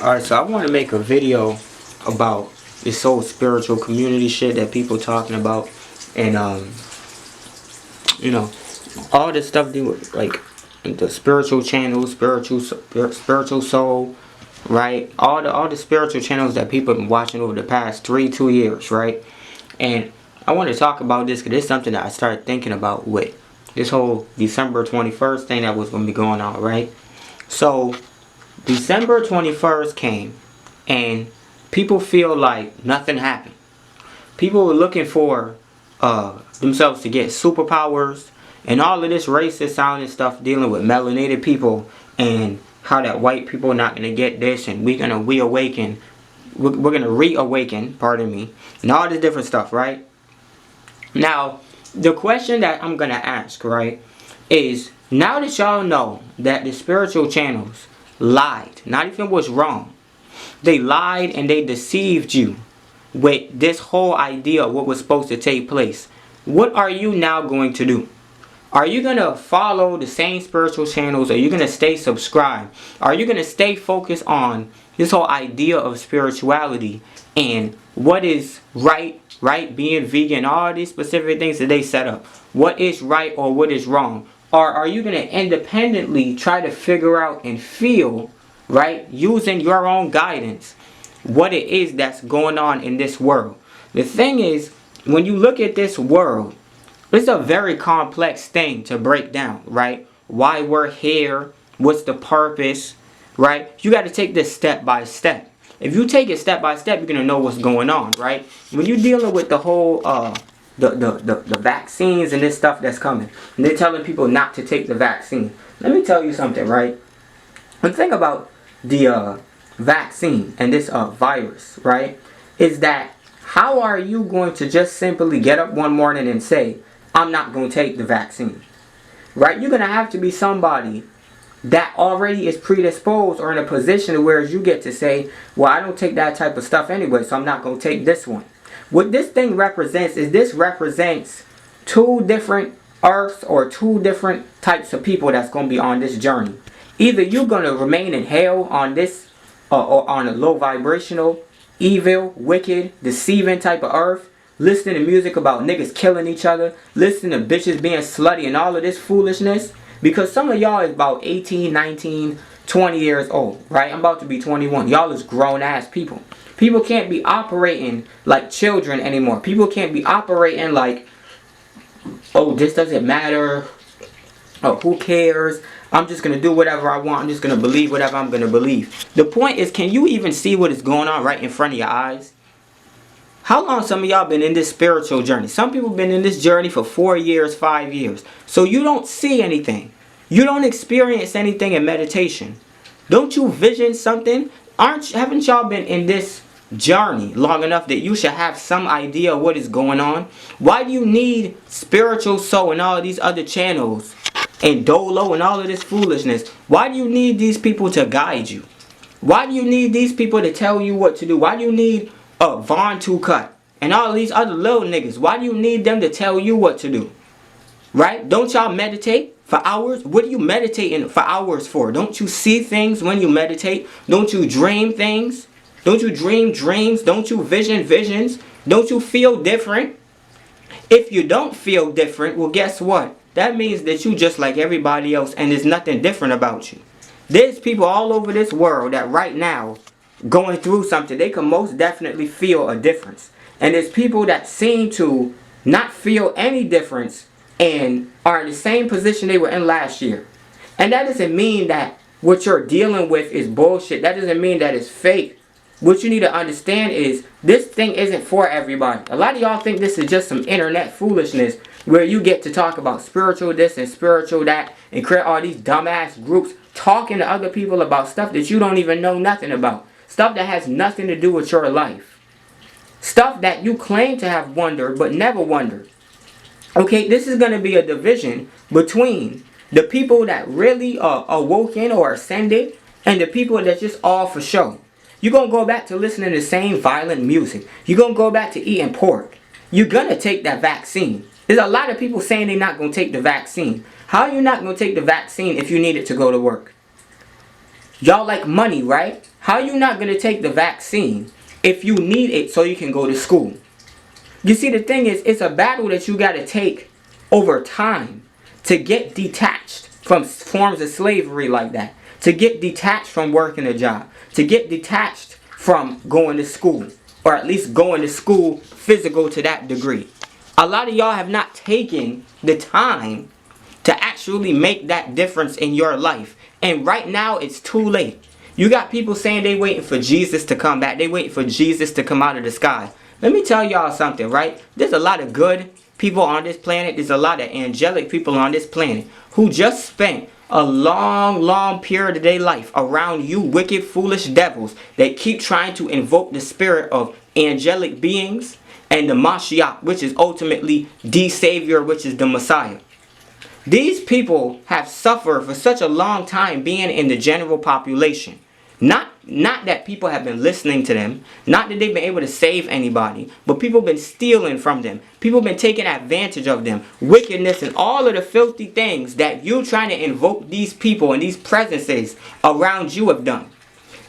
Alright, so I want to make a video about this whole spiritual community shit that people talking about, and you know, all this stuff do with like the spiritual channels, spiritual soul, right? All the spiritual channels that people have been watching over the past 2 years, right? And I want to talk about this because it's something that I started thinking about with this whole December 21st thing that was going to be going on, right? So December 21st came and people feel like nothing happened. People were looking for themselves to get superpowers and all of this racist sounding stuff dealing with melanated people and how that white people are not going to get this and we're going to reawaken. We're going to reawaken, pardon me, and all this different stuff, right? Now, the question that I'm going to ask, right, is now that y'all know that the spiritual channels lied, not even was wrong, they lied and they deceived you with this whole idea of what was supposed to take place, what are you now going to do? Are you going to follow the same spiritual channels? Are you going to stay subscribed? Are you going to stay focused on this whole idea of spirituality and what is right, being vegan, all these specific things that they set up? What is right or what is wrong? Or are you going to independently try to figure out and feel, right, using your own guidance, what it is that's going on in this world? The thing is, when you look at this world, it's a very complex thing to break down, right? Why we're here, what's the purpose, right? You got to take this step by step. If you take it step by step, you're going to know what's going on, right? When you're dealing with the whole, the vaccines and this stuff that's coming, and they're telling people not to take the vaccine. Let me tell you something, right? The thing about the vaccine and this virus, right, is that how are you going to just simply get up one morning and say, I'm not going to take the vaccine, right? You're going to have to be somebody that already is predisposed or in a position where you get to say, well, I don't take that type of stuff anyway, so I'm not going to take this one. What this thing represents is this represents two different earths or two different types of people that's going to be on this journey. Either you're going to remain in hell on this or on a low vibrational, evil, wicked, deceiving type of earth, listening to music about niggas killing each other, listening to bitches being slutty and all of this foolishness. Because some of y'all is about 18, 19, 20 years old, right? I'm about to be 21. Y'all is grown ass people. People can't be operating like children anymore. People can't be operating like, oh, this doesn't matter. Oh, who cares? I'm just going to do whatever I want. I'm just going to believe whatever I'm going to believe. The point is, can you even see what is going on right in front of your eyes? How long some of y'all been in this spiritual journey? Some people been in this journey for 4 years, 5 years. So you don't see anything. You don't experience anything in meditation. Don't you vision something? Haven't y'all been in this journey long enough that you should have some idea of what is going on? Why do you need Spiritual Soul and all of these other channels and Dolo and all of this foolishness? Why do you need these people to guide you? Why do you need these people to tell you what to do? Why do you need Von Two Cut and all of these other little niggas? Why do you need them to tell you what to do? Right? Don't y'all meditate for hours? What are you meditating for hours for? Don't you see things when you meditate? Don't you dream things? Don't you dream dreams? Don't you vision visions? Don't you feel different? If you don't feel different, well, guess what? That means that you just like everybody else and there's nothing different about you. There's people all over this world that right now going through something. They can most definitely feel a difference. And there's people that seem to not feel any difference and are in the same position they were in last year. And that doesn't mean that what you're dealing with is bullshit. That doesn't mean that it's fake. What you need to understand is this thing isn't for everybody. A lot of y'all think this is just some internet foolishness where you get to talk about spiritual this and spiritual that and create all these dumbass groups talking to other people about stuff that you don't even know nothing about. Stuff that has nothing to do with your life. Stuff that you claim to have wondered but never wondered. Okay, this is going to be a division between the people that really are awoken or ascended and the people that's just all for show. You're going to go back to listening to the same violent music. You're going to go back to eating pork. You're going to take that vaccine. There's a lot of people saying they're not going to take the vaccine. How are you not going to take the vaccine if you need it to go to work? Y'all like money, right? How you not going to take the vaccine if you need it so you can go to school? You see, the thing is, it's a battle that you got to take over time to get detached from forms of slavery like that. To get detached from working a job. To get detached from going to school. Or at least going to school physical to that degree. A lot of y'all have not taken the time to actually make that difference in your life. And right now, it's too late. You got people saying they waiting for Jesus to come back. They waiting for Jesus to come out of the sky. Let me tell y'all something, right? There's a lot of good people on this planet. There's a lot of angelic people on this planet who just spent a long period of their life around you wicked, foolish devils that keep trying to invoke the spirit of angelic beings and the Mashiach, which is ultimately the Savior, which is the Messiah. These people have suffered for such a long time being in the general population. Not that people have been listening to them, not that they've been able to save anybody, but people have been stealing from them. People have been taking advantage of them. Wickedness and all of the filthy things that you trying to invoke these people and these presences around you have done.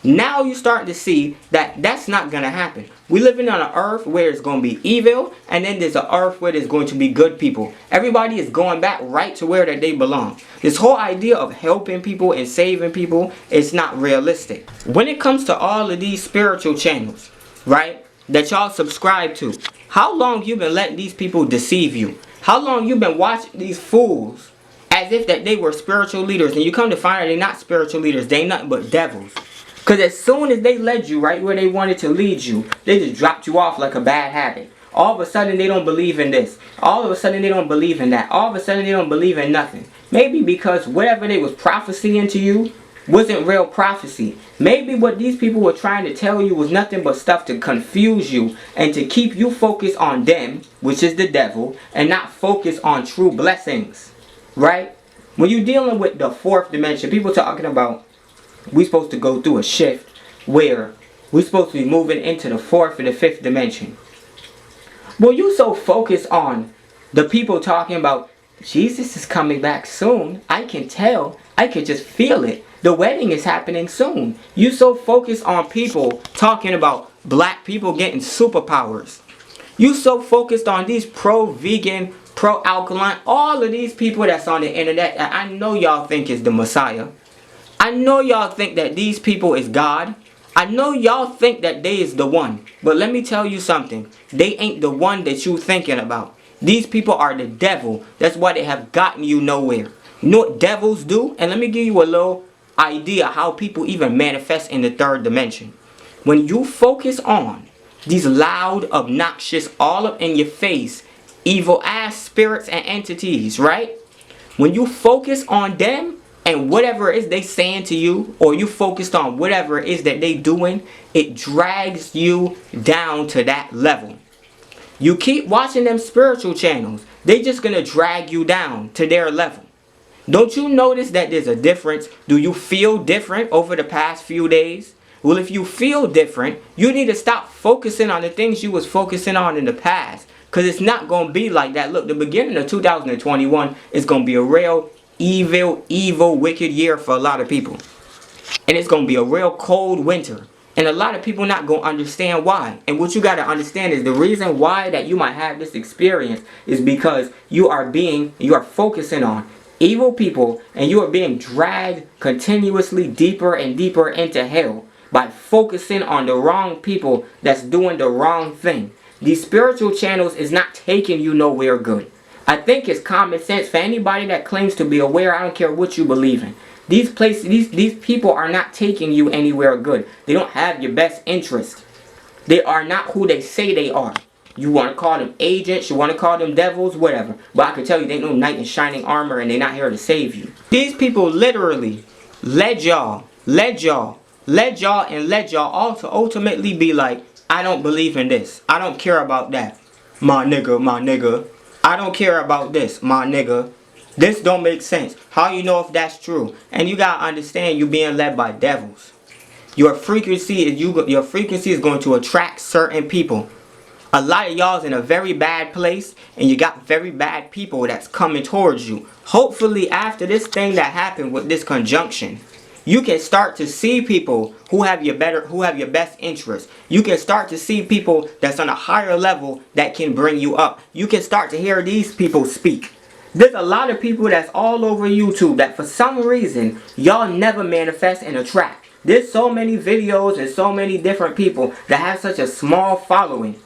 Now you start to see that that's not going to happen. We living on an earth where it's going to be evil, and then there's an earth where there's going to be good people. Everybody is going back right to where that they belong. This whole idea of helping people and saving people is not realistic. When it comes to all of these spiritual channels, right, that y'all subscribe to, how long you been letting these people deceive you? How long you been watching these fools as if that they were spiritual leaders, and you come to find out they're not spiritual leaders, they nothing but devils. Because as soon as they led you right where they wanted to lead you, they just dropped you off like a bad habit. All of a sudden they don't believe in this. All of a sudden they don't believe in that. All of a sudden they don't believe in nothing. Maybe because whatever they was prophesying to you wasn't real prophecy. Maybe what these people were trying to tell you was nothing but stuff to confuse you and to keep you focused on them, which is the devil, and not focus on true blessings. Right? When you're dealing with the fourth dimension, people talking about we're supposed to go through a shift where we're supposed to be moving into the fourth and the fifth dimension. Well, you so focused on the people talking about Jesus is coming back soon. I can tell. I can just feel it. The wedding is happening soon. You so focused on people talking about black people getting superpowers. You so focused on these pro-vegan, pro-alkaline, all of these people that's on the internet that I know y'all think is the Messiah. I know y'all think that these people is God. I know y'all think that they is the one. But let me tell you something. They ain't the one that you thinking about. These people are the devil. That's why they have gotten you nowhere. You know what devils do? And let me give you a little idea how people even manifest in the third dimension. When you focus on these loud, obnoxious, all up in your face, evil ass spirits and entities, right? When you focus on them, and whatever it is they saying to you, or you focused on whatever it is that they doing, it drags you down to that level. You keep watching them spiritual channels, they just gonna drag you down to their level. Don't you notice that there's a difference? Do you feel different over the past few days? Well, if you feel different, you need to stop focusing on the things you was focusing on in the past. Because it's not going to be like that. Look, the beginning of 2021 is going to be a real evil, wicked year for a lot of people. And it's going to be a real cold winter. And a lot of people not going to understand why. And what you got to understand is the reason why that you might have this experience is because you are focusing on evil people, and you are being dragged continuously deeper and deeper into hell by focusing on the wrong people that's doing the wrong thing. These spiritual channels is not taking you nowhere good. I think it's common sense for anybody that claims to be aware. I don't care what you believe in. These people are not taking you anywhere good. They don't have your best interest. They are not who they say they are. You want to call them agents, you want to call them devils, whatever. But I can tell you they ain't no knight in shining armor, and they're not here to save you. These people literally led y'all all to ultimately be like, I don't believe in this. I don't care about that. My nigga. I don't care about this, my nigga. This don't make sense. How you know if that's true? And you gotta understand you're being led by devils. Your frequency is going to attract certain people. A lot of y'all's in a very bad place, and you got very bad people that's coming towards you. Hopefully after this thing that happened with this conjunction, you can start to see people who have your best interest. You can start to see people that's on a higher level that can bring you up. You can start to hear these people speak. There's a lot of people that's all over YouTube that for some reason y'all never manifest and attract. There's so many videos and so many different people that have such a small following.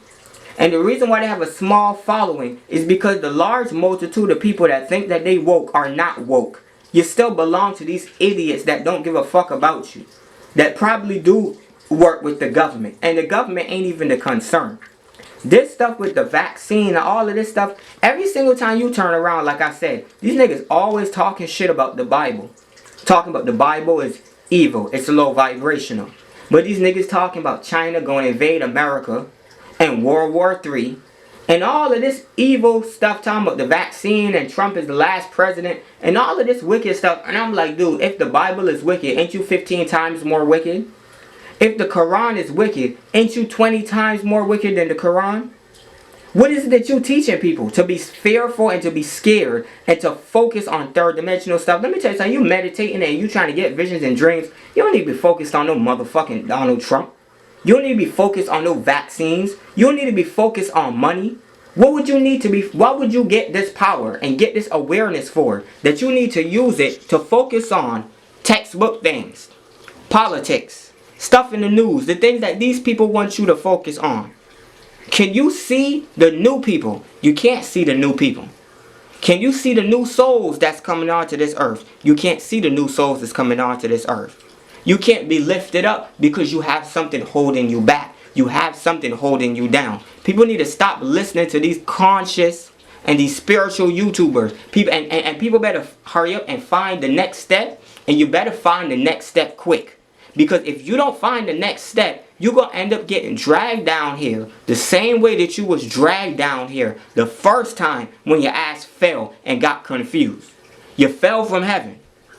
And the reason why they have a small following is because the large multitude of people that think that they woke are not woke. You still belong to these idiots that don't give a fuck about you. That probably do work with the government. And the government ain't even the concern. This stuff with the vaccine and all of this stuff, every single time you turn around, like I said, these niggas always talking shit about the Bible. Talking about the Bible is evil. It's low vibrational. But these niggas talking about China going to invade America and World War III. And all of this evil stuff talking about the vaccine and Trump is the last president and all of this wicked stuff. And I'm like, dude, if the Bible is wicked, ain't you 15 times more wicked? If the Quran is wicked, ain't you 20 times more wicked than the Quran? What is it that you teaching people? To be fearful and to be scared and to focus on third dimensional stuff. Let me tell you something. You meditating and you trying to get visions and dreams. You don't need to be focused on no motherfucking Donald Trump. You don't need to be focused on no vaccines. You don't need to be focused on money. What would you need to be? What would you get this power and get this awareness for? That you need to use it to focus on textbook things, politics, stuff in the news, the things that these people want you to focus on. Can you see the new people? You can't see the new people. Can you see the new souls that's coming onto this earth? You can't see the new souls that's coming onto this earth. You can't be lifted up because you have something holding you back. You have something holding you down. People need to stop listening to these conscious and these spiritual YouTubers. People and people better hurry up and find the next step. And you better find the next step quick. Because if you don't find the next step, you're going to end up getting dragged down here the same way that you was dragged down here the first time when your ass fell and got confused. You fell from heaven.